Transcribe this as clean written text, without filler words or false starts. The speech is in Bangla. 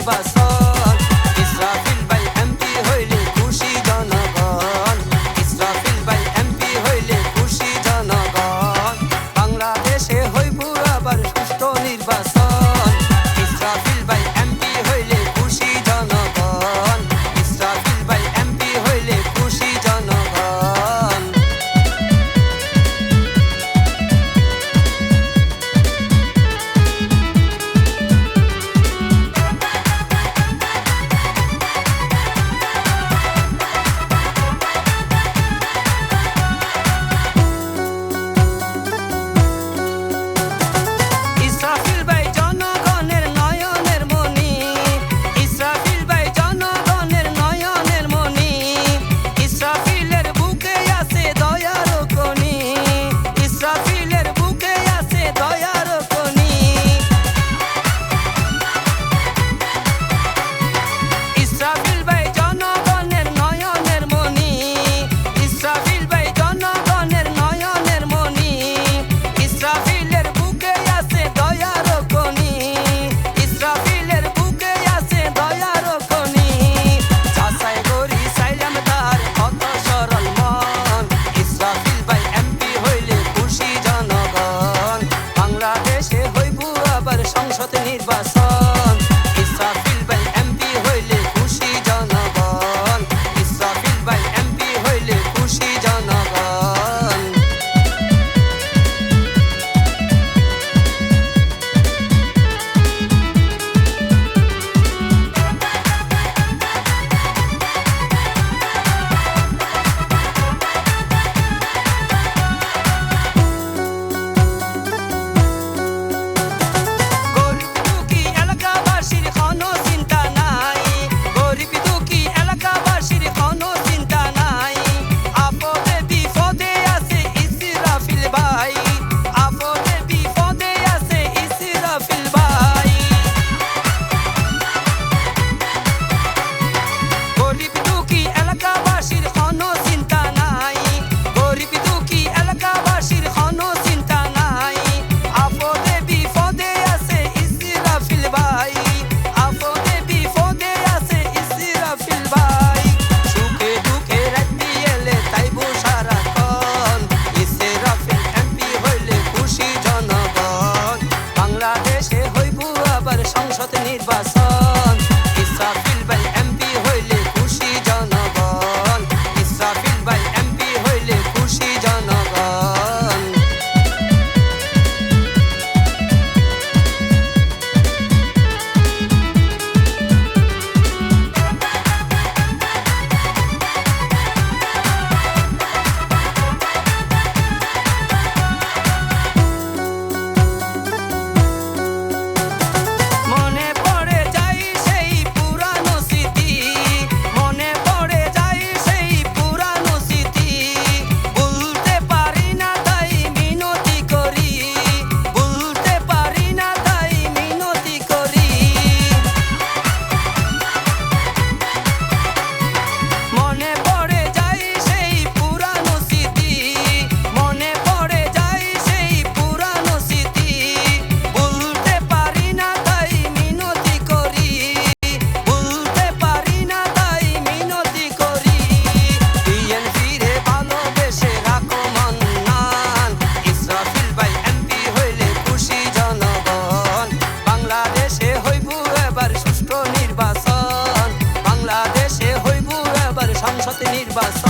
নির্বাচন। ইসরাফিল ভাই এমপি হইলে খুশি জনগণ, ইসরাফিল ভাই এমপি হইলে খুশি জনগণ। বাংলাদেশে হইব আবার সুষ্ঠু নির্বাচন। ইসরাফিল ভাই এমপি হইলে খুশি জনগণ, ইসরাফিল ভাই এমপি হইলে খুশি জনগণ। সংসদ নির্বাচন। ইসরাফিল ভাই এমপি হইলে খুশি জনগণ, ইসরাফিল ভাই এমপি হইলে খুশি জনগণ। সংসদ নির্বাচন। ইসরাফিল ভাই এমপি হইলে খুশি জনগণ, ইসরাফিল ভাই এমপি হইলে খুশি জনগণ। সংসদ নির্বাচন।